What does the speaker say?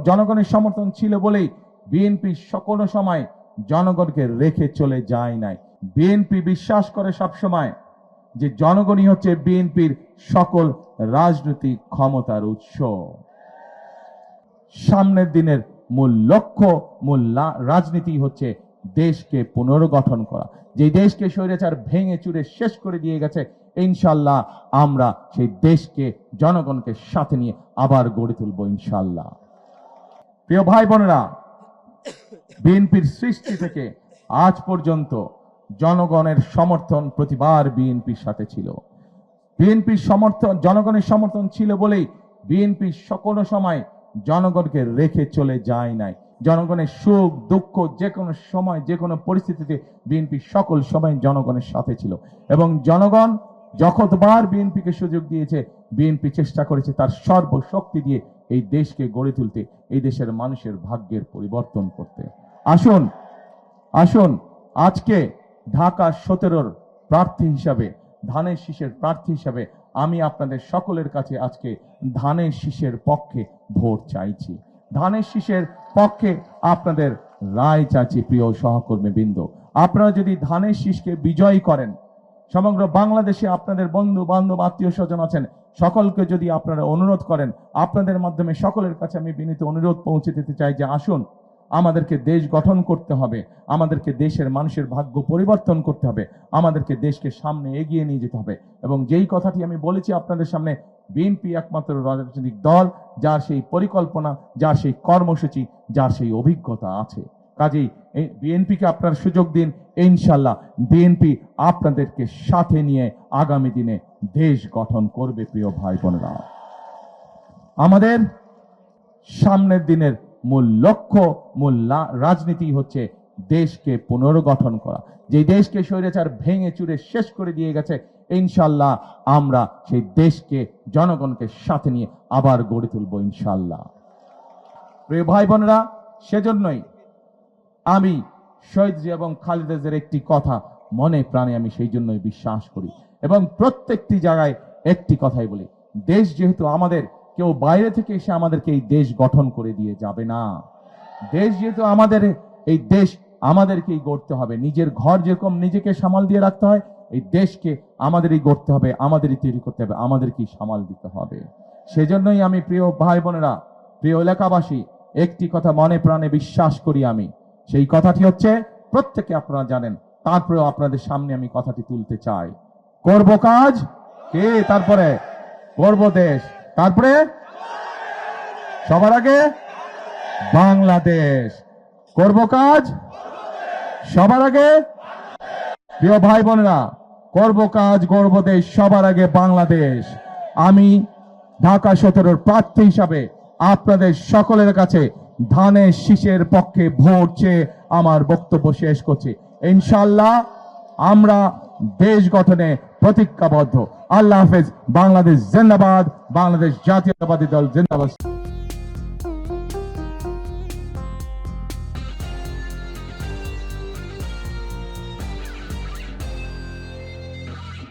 জনগণের সমর্থন ছিল বলেই বিএনপি সকল সময় জনগণকে রেখে চলে যায় নাই। বিএনপি বিশ্বাস করে সবসময় যে জনগণই হচ্ছে বিএনপির সকল রাজনৈতিক ক্ষমতার উৎস। সামনের দিনের মূল লক্ষ্য, মূল রাজনীতি হচ্ছে দেশকে পুনর্গঠন করা। যে দেশকে স্বৈরাচার ভেঙে চুরে শেষ করে দিয়ে গেছে, ইনশাল্লাহ আমরা সেই দেশকে জনগণকে সাথে নিয়ে আবার গড়ে তুলব ইনশাল্লাহ। প্রিয় ভাই বোনেরা, বিএনপির সৃষ্টি থেকে আজ পর্যন্ত জনগণের সমর্থন প্রতিবার বিএনপির সাথে ছিল। বিএনপির সমর্থন, জনগণের সমর্থন ছিল বলেই বিএনপি সকল সময় জনগণকে রেখে চলে যায় নাই। জনগণের সুখ দুঃখ যে কোনো সময় যে কোনো পরিস্থিতিতে বিএনপি সকল সময় জনগণের সাথে ছিল এবং জনগণ যতবার বিএনপিকে সুযোগ দিয়েছে বিএনপি চেষ্টা করেছে তার সর্বশক্তি দিয়ে এই দেশকে গড়ে তুলতে, এই দেশের মানুষের ভাগ্যের পরিবর্তন করতে। আসুন আসুন আজকে ঢাকা 17 প্রার্থী হিসাবে, ধানের শীষের প্রার্থী হিসাবে আমি আপনাদের সকলের কাছে আজকে ধানের শীষের পক্ষে ভোট চাইছি। ধানের শীষের পক্ষে আপনাদের রায় চাইছি। প্রিয় সহকর্মী বৃন্দ, আপনারা যদি ধানের শীষকে বিজয়ী করেন, সমগ্র বাংলাদেশে আপনাদের বন্ধু বান্ধব আত্মীয় স্বজন আছেন, সকলকে যদি আপনারা অনুরোধ করেন, আপনাদের মাধ্যমে সকলের কাছে আমি বিনীত অনুরোধ পৌঁছে দিতে চাই যে আসুন, আমাদেরকে দেশ গঠন করতে হবে, আমাদেরকে দেশের মানুষের ভাগ্য পরিবর্তন করতে হবে, আমাদেরকে দেশকে সামনে এগিয়ে নিয়ে যেতে হবে। এবং যেই কথাটি আমি বলেছি আপনাদের সামনে, বিএনপি একমাত্র রাজনৈতিক দল যার সেই পরিকল্পনা, যার সেই কর্মসূচি, যার সেই অভিজ্ঞতা আছে। কাজেই বিএনপিকে আপনার সুযোগ দিন, ইনশাল্লাহ বিএনপি আপনাদেরকে সাথে নিয়ে আগামী দিনে দেশ গঠন করবে। প্রিয় ভাই বোনেরা, আমাদের সামনের দিনের মূল লক্ষ্য, মূল রাজনীতি হচ্ছে দেশকে পুনর্গঠন করা। যে দেশকে স্বৈরাচার ভেঙে চুরে শেষ করে দিয়ে গেছে, ইনশাল্লাহ আমরা সেই দেশকে জনগণকে সাথে নিয়ে আবার গড়ে তুলব ইনশাল্লাহ। প্রিয় ভাই বোনেরা, সেজন্যই আমি শহীদ জিয়া এবং খালেদা জিয়ার একটি কথা মনে প্রাণে আমি সেই জন্যই বিশ্বাস করি এবং প্রত্যেকটি জায়গায় একটি কথাই বলি, দেশ যেহেতু আমাদের, কেউ বাইরে থেকে এসে আমাদেরকে এই দেশ গঠন করে দিয়ে যাবে না। দেশ যেহেতু আমাদের, এই দেশ আমাদেরকেই গড়তে হবে। নিজের ঘর যেরকম নিজেকে সামাল দিয়ে রাখতে হয়, এই দেশকে আমাদেরই গড়তে হবে, আমাদেরই তৈরি করতে হবে, আমাদেরকেই সামাল দিতে হবে। সেজন্যই আমি প্রিয় ভাই বোনেরা, প্রিয় এলাকাবাসী, একটি কথা মনে প্রাণে বিশ্বাস করি আমি, সেই কথাটি হচ্ছে, প্রত্যেকে আপনারা জানেন, তারপরেও আপনাদের সামনে আমি কথাটি তুলতে চাই। করব কাজ কে, তারপরে করব দেশ, তারপরে সবার আগে বাংলাদেশ। করব কাজ সবার আগে। প্রিয় ভাই বোনেরা, করব কাজ গর্ব দেশ, সবার আগে বাংলাদেশ। আমি ঢাকা 17 প্রার্থী হিসাবে আপনাদের সকলের কাছে ধানের শীষের পক্ষে ভোট চেয়ে আমার বক্তব্য শেষ করছি। ইনশাআল্লাহ আমরা দেশ গঠনে প্রতিজ্ঞাবদ্ধ। আল্লাহ হাফেজ। বাংলাদেশ জিন্দাবাদ, বাংলাদেশ জাতীয়তাবাদী দল জিন্দাবাদ।